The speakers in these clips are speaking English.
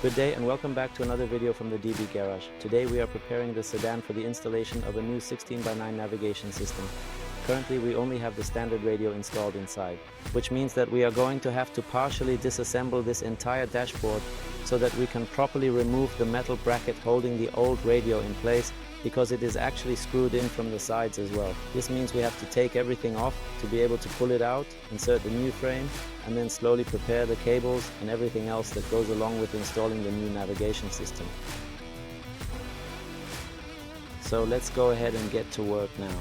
Good day and welcome back to another video from the DB Garage. Today we are preparing the sedan for the installation of a new 16:9 navigation system. Currently we only have the standard radio installed inside, which means that we are going to have to partially disassemble this entire dashboard so that we can properly remove the metal bracket holding the old radio in place, because it is actually screwed in from the sides as well. This means we have to take everything off to be able to pull it out, insert the new frame, and then slowly prepare the cables and everything else that goes along with installing the new navigation system. So let's go ahead and get to work now.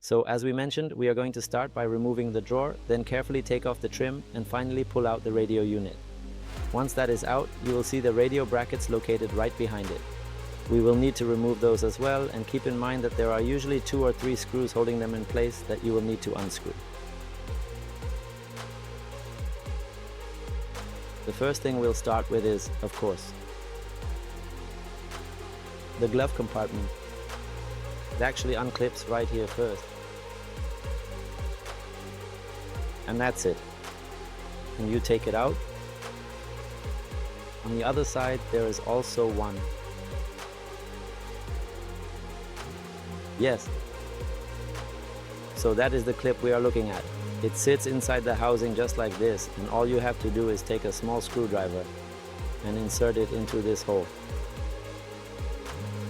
So as we mentioned, we are going to start by removing the drawer, then carefully take off the trim and finally pull out the radio unit. Once that is out, you will see the radio brackets located right behind it. We will need to remove those as well, and keep in mind that there are usually 2 or 3 screws holding them in place that you will need to unscrew. The first thing we'll start with is, of course, the glove compartment. It actually unclips right here first. And that's it. And you take it out. On the other side there is also one. Yes. So that is the clip we are looking at. It sits inside the housing just like this, and all you have to do is take a small screwdriver and insert it into this hole.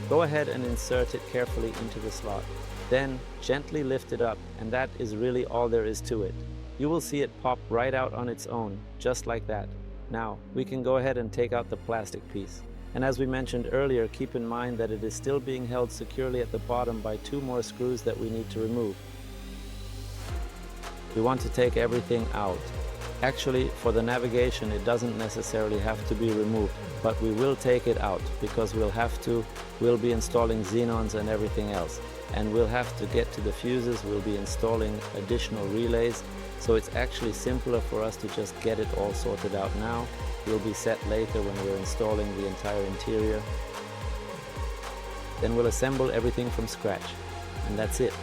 Go ahead and insert it carefully into the slot. Then gently lift it up, and that is really all there is to it. You will see it pop right out on its own, just like that. Now, we can go ahead and take out the plastic piece. And as we mentioned earlier, keep in mind that it is still being held securely at the bottom by 2 more screws that we need to remove. We want to take everything out. Actually, for the navigation, it doesn't necessarily have to be removed, but we will take it out because we'll be installing xenons and everything else. And we'll have to get to the fuses, we'll be installing additional relays. So it's actually simpler for us to just get it all sorted out now. We'll be set later when we're installing the entire interior. Then we'll assemble everything from scratch. And that's it.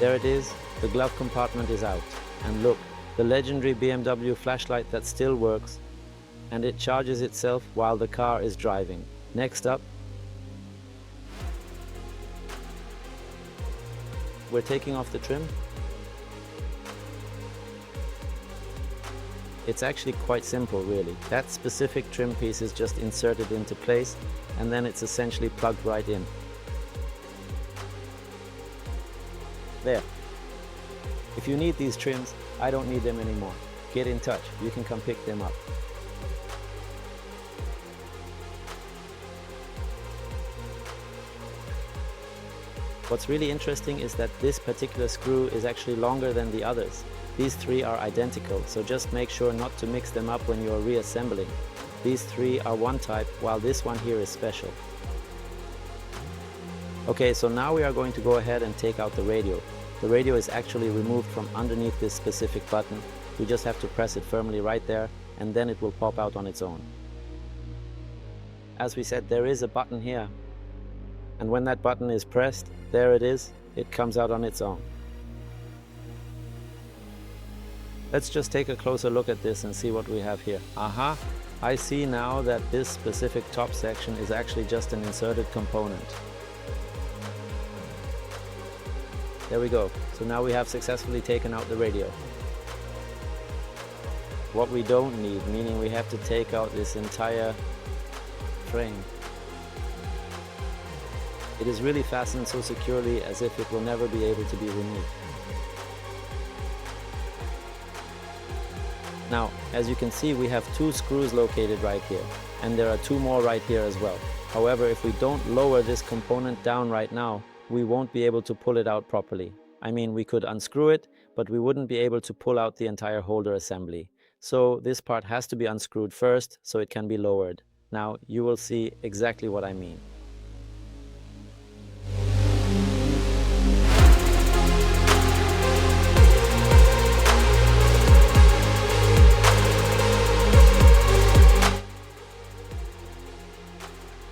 There it is, the glove compartment is out. And look, the legendary BMW flashlight that still works, and it charges itself while the car is driving. Next up, we're taking off the trim. It's actually quite simple, really. That specific trim piece is just inserted into place, and then it's essentially plugged right in. There. If you need these trims, I don't need them anymore. Get in touch, you can come pick them up. What's really interesting is that this particular screw is actually longer than the others. These 3 are identical, so just make sure not to mix them up when you are reassembling. These 3 are one type, while this one here is special. Okay, so now we are going to go ahead and take out the radio. The radio is actually removed from underneath this specific button. We just have to press it firmly right there, and then it will pop out on its own. As we said, there is a button here. And when that button is pressed, there it is, it comes out on its own. Let's just take a closer look at this and see what we have here. Aha, I see now that this specific top section is actually just an inserted component. There we go. So now we have successfully taken out the radio. What we don't need, meaning we have to take out this entire frame. It is really fastened so securely as if it will never be able to be removed. Now, as you can see, we have 2 screws located right here, and there are 2 more right here as well. However, if we don't lower this component down right now, we won't be able to pull it out properly. I mean, we could unscrew it, but we wouldn't be able to pull out the entire holder assembly. So this part has to be unscrewed first so it can be lowered. Now, you will see exactly what I mean.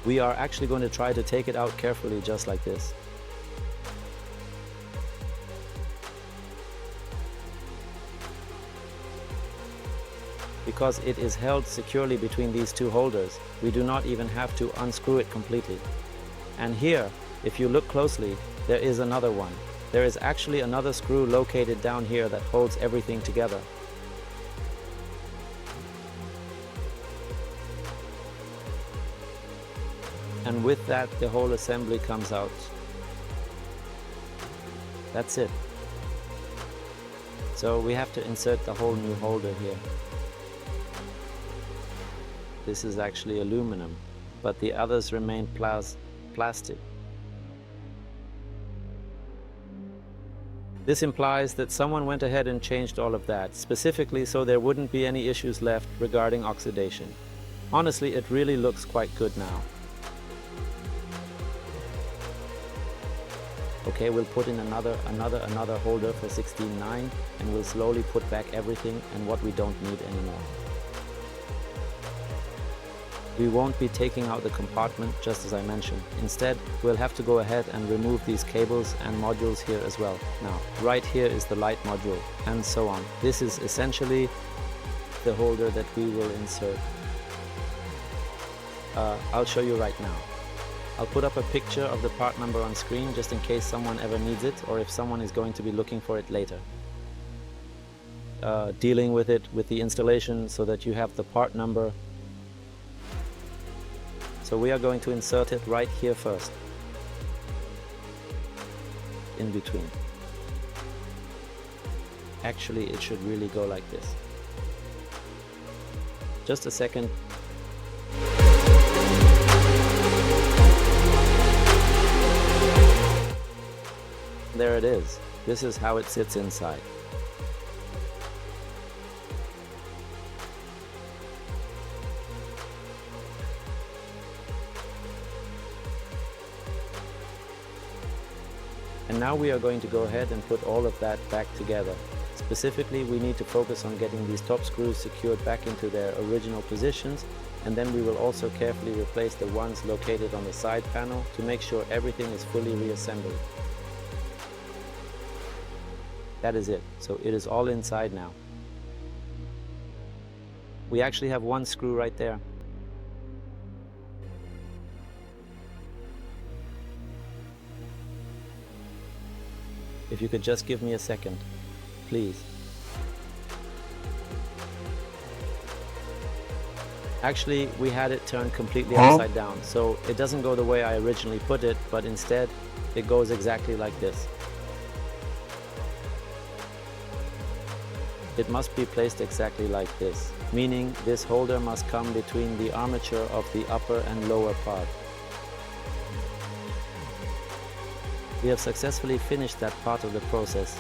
We are actually going to try to take it out carefully, just like this. Because it is held securely between these two holders, we do not even have to unscrew it completely. And here, if you look closely, there is another one. There is actually another screw located down here that holds everything together. And with that, the whole assembly comes out. That's it. So we have to insert the whole new holder here. This is actually aluminum, but the others remain plastic. This implies that someone went ahead and changed all of that, specifically so there wouldn't be any issues left regarding oxidation. Honestly, it really looks quite good now. Okay, we'll put in another holder for 16.9, and we'll slowly put back everything and what we don't need anymore. We won't be taking out the compartment, just as I mentioned. Instead, we'll have to go ahead and remove these cables and modules here as well. Now, right here is the light module, and so on. This is essentially the holder that we will insert. I'll show you right now. I'll put up a picture of the part number on screen just in case someone ever needs it, or if someone is going to be looking for it later. Dealing with it with the installation so that you have the part number. So we are going to insert it right here first, in between. Actually, it should really go like this. Just a second. There it is. This is how it sits inside. And now we are going to go ahead and put all of that back together. Specifically, we need to focus on getting these top screws secured back into their original positions, and then we will also carefully replace the ones located on the side panel to make sure everything is fully reassembled. That is it. So it is all inside now. We actually have one screw right there. If you could just give me a second, please. Actually, we had it turned completely upside down, so it doesn't go the way I originally put it, but instead it goes exactly like this. It must be placed exactly like this, meaning this holder must come between the armature of the upper and lower part. We have successfully finished that part of the process.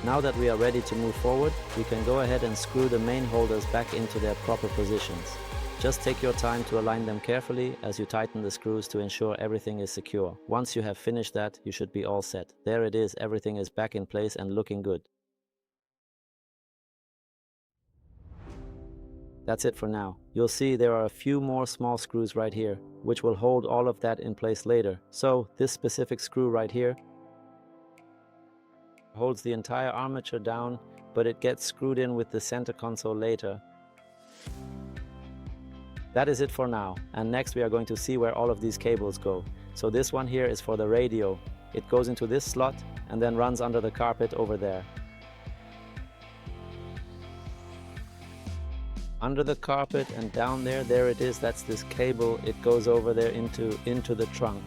Now that we are ready to move forward, we can go ahead and screw the main holders back into their proper positions. Just take your time to align them carefully as you tighten the screws to ensure everything is secure. Once you have finished that, you should be all set. There it is, everything is back in place and looking good. That's it for now. You'll see there are a few more small screws right here, which will hold all of that in place later. So this specific screw right here holds the entire armature down, but it gets screwed in with the center console later. That is it for now, and next we are going to see where all of these cables go. So this one here is for the radio. It goes into this slot and then runs under the carpet over there. Under the carpet and down there, there it is, that's this cable. It goes over there into the trunk.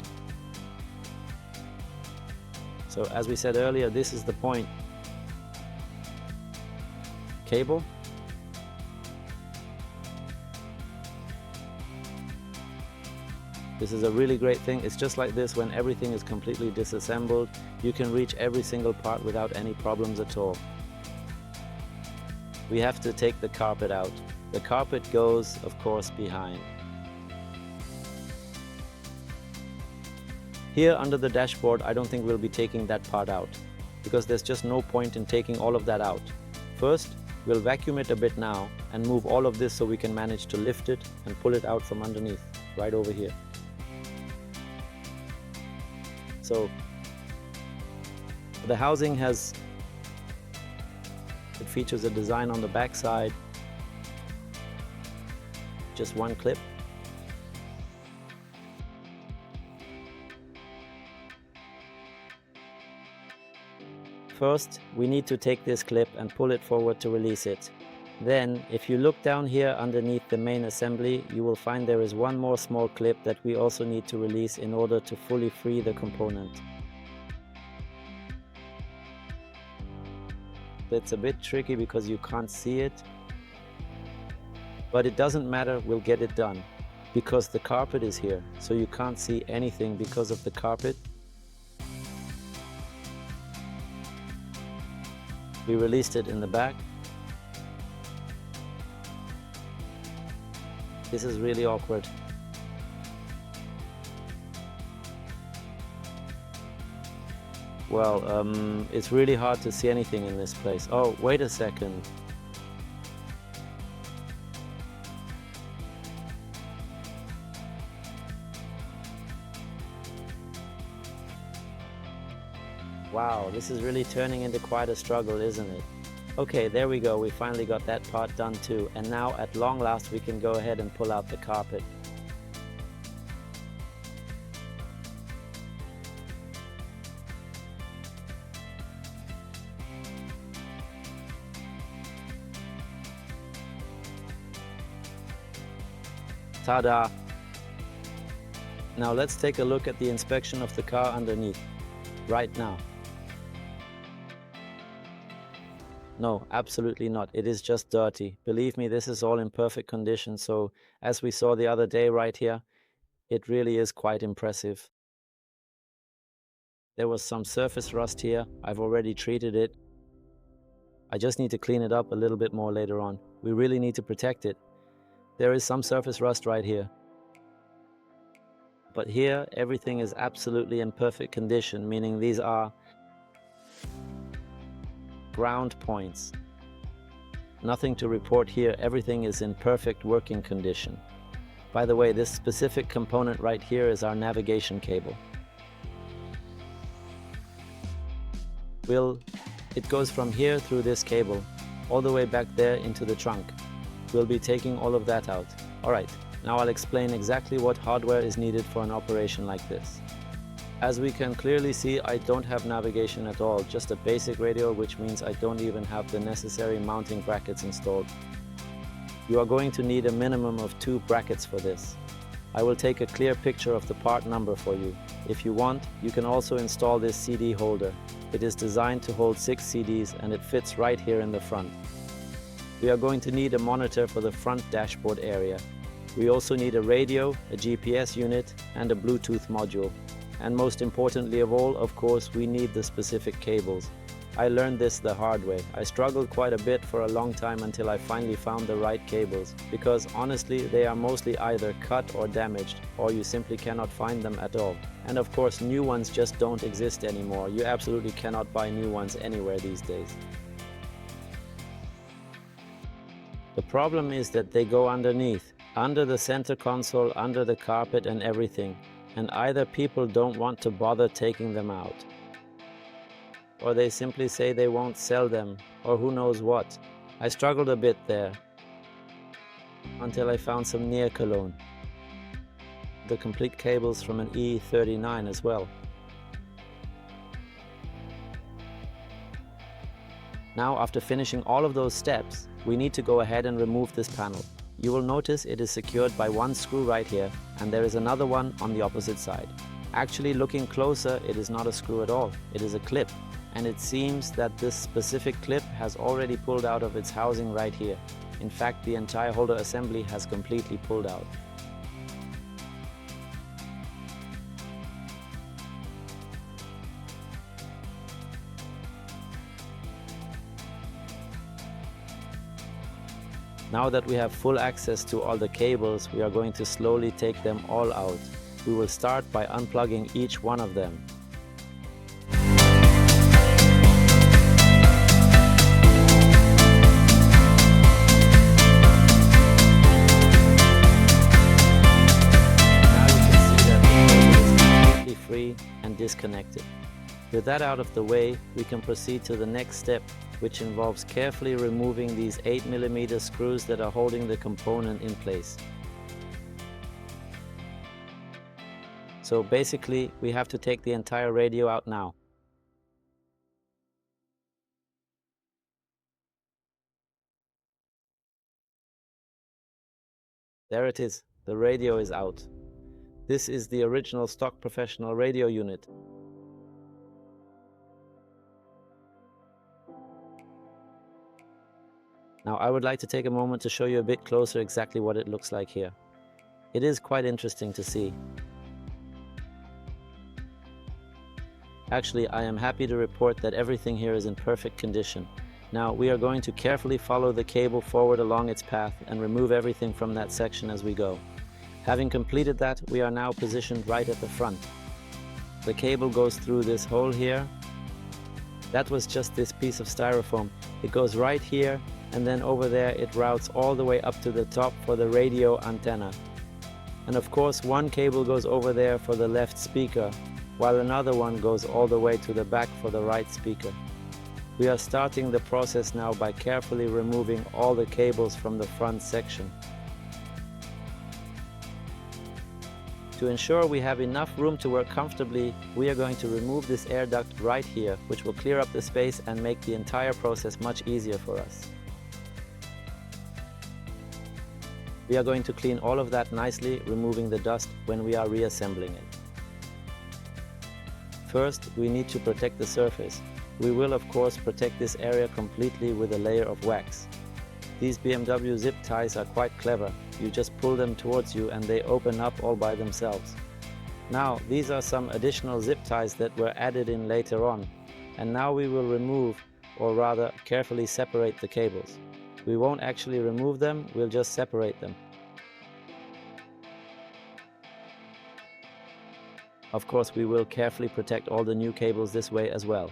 So as we said earlier, this is the point. Cable. This is a really great thing. It's just like this when everything is completely disassembled. You can reach every single part without any problems at all. We have to take the carpet out. The carpet goes, of course, behind. Here under the dashboard, I don't think we'll be taking that part out, because there's just no point in taking all of that out. First, we'll vacuum it a bit now and move all of this so we can manage to lift it and pull it out from underneath, right over here. So the housing it features a design on the back side, just one clip. First, we need to take this clip and pull it forward to release it. Then, if you look down here underneath the main assembly, you will find there is one more small clip that we also need to release in order to fully free the component. It's a bit tricky because you can't see it, but it doesn't matter, we'll get it done. Because the carpet is here, so you can't see anything because of the carpet. We released it in the back. This is really awkward. Well, it's really hard to see anything in this place. Oh, wait a second. Wow, this is really turning into quite a struggle, isn't it? Okay, there we go, we finally got that part done too, and now at long last we can go ahead and pull out the carpet. Ta-da! Now let's take a look at the inspection of the car underneath, right now. No, absolutely not. It is just dirty. Believe me, this is all in perfect condition. So as we saw the other day right here, it really is quite impressive. There was some surface rust here. I've already treated it. I just need to clean it up a little bit more later on. We really need to protect it. There is some surface rust right here. But here, everything is absolutely in perfect condition, meaning these are ground points. Nothing to report here, everything is in perfect working condition. By the way, this specific component right here is our navigation cable. It goes from here through this cable, all the way back there into the trunk. We'll be taking all of that out. Alright, now I'll explain exactly what hardware is needed for an operation like this. As we can clearly see, I don't have navigation at all, just a basic radio, which means I don't even have the necessary mounting brackets installed. You are going to need a minimum of 2 brackets for this. I will take a clear picture of the part number for you. If you want, you can also install this CD holder. It is designed to hold 6 CDs and it fits right here in the front. We are going to need a monitor for the front dashboard area. We also need a radio, a GPS unit, and a Bluetooth module. And most importantly of all, of course, we need the specific cables. I learned this the hard way. I struggled quite a bit for a long time until I finally found the right cables, because honestly they are mostly either cut or damaged, or you simply cannot find them at all. And of course, new ones just don't exist anymore. You absolutely cannot buy new ones anywhere these days. The problem is that they go underneath, under the center console, under the carpet and everything, and either people don't want to bother taking them out, or they simply say they won't sell them, or who knows what. I struggled a bit there, until I found some near cologne. The complete cables from an E39 as well. Now, after finishing all of those steps, we need to go ahead and remove this panel. You will notice it is secured by one screw right here, and there is another one on the opposite side. Actually, looking closer, it is not a screw at all, it is a clip. And it seems that this specific clip has already pulled out of its housing right here. In fact, the entire holder assembly has completely pulled out. Now that we have full access to all the cables, we are going to slowly take them all out. We will start by unplugging each one of them. free and disconnect it. With that out of the way, we can proceed to the next step, which involves carefully removing these 8mm screws that are holding the component in place. So basically, we have to take the entire radio out now. There it is, the radio is out. This is the original stock professional radio unit. Now I would like to take a moment to show you a bit closer exactly what it looks like here. It is quite interesting to see. Actually, I am happy to report that everything here is in perfect condition. Now we are going to carefully follow the cable forward along its path and remove everything from that section as we go. Having completed that, we are now positioned right at the front. The cable goes through this hole here. That was just this piece of styrofoam. It goes right here, and then over there it routes all the way up to the top for the radio antenna. And of course one cable goes over there for the left speaker, while another one goes all the way to the back for the right speaker. We are starting the process now by carefully removing all the cables from the front section. To ensure we have enough room to work comfortably, we are going to remove this air duct right here, which will clear up the space and make the entire process much easier for us. We are going to clean all of that nicely, removing the dust when we are reassembling it. First, we need to protect the surface. We will of course protect this area completely with a layer of wax. These BMW zip ties are quite clever. You just pull them towards you and they open up all by themselves. Now, these are some additional zip ties that were added in later on. And now we will remove, or rather carefully separate the cables. We won't actually remove them, we'll just separate them. Of course, we will carefully protect all the new cables this way as well.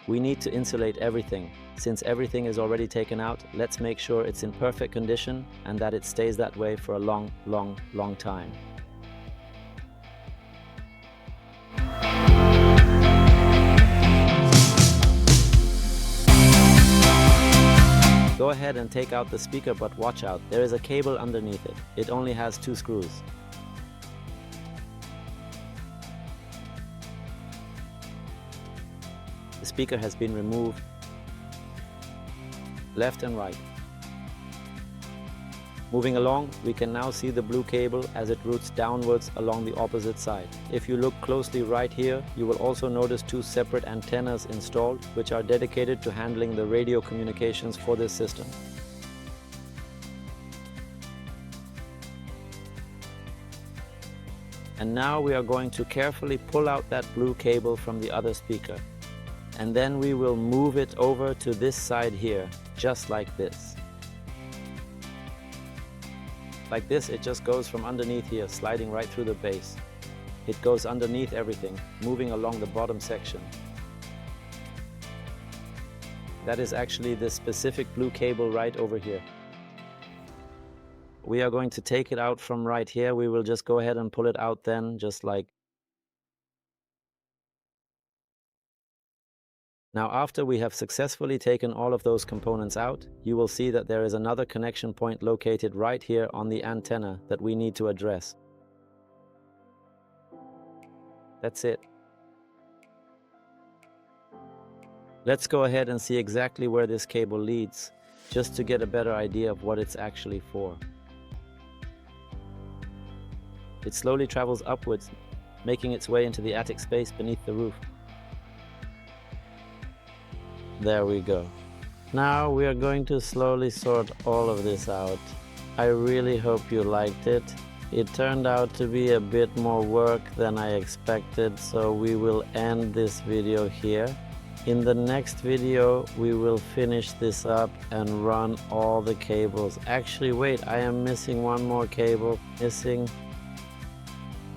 We need to insulate everything. Since everything is already taken out, let's make sure it's in perfect condition and that it stays that way for a long, long, long time. Go ahead and take out the speaker, but watch out, there is a cable underneath it. It only has 2 screws. The speaker has been removed, left and right. Moving along, we can now see the blue cable as it routes downwards along the opposite side. If you look closely right here, you will also notice 2 separate antennas installed, which are dedicated to handling the radio communications for this system. And now we are going to carefully pull out that blue cable from the other speaker. And then we will move it over to this side here, just like this. Like this, it just goes from underneath here, sliding right through the base. It goes underneath everything, moving along the bottom section. That is actually the specific blue cable right over here. We are going to take it out from right here. We will just go ahead and pull it out then, just like. Now, after we have successfully taken all of those components out, you will see that there is another connection point located right here on the antenna that we need to address. That's it. Let's go ahead and see exactly where this cable leads, just to get a better idea of what it's actually for. It slowly travels upwards, making its way into the attic space beneath the roof. There we go. Now we are going to slowly sort all of this out. I really hope you liked it. It turned out to be a bit more work than I expected, so we will end this video here. In the next video, we will finish this up and run all the cables. Actually, wait, I am missing one more cable.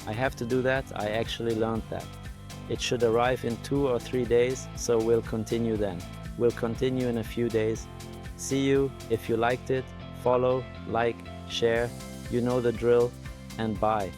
I have to do that. I actually learned that. It should arrive in 2 or 3 days, so we'll continue then. We'll continue in a few days. See you. If you liked it, follow, like, share. You know the drill, and bye.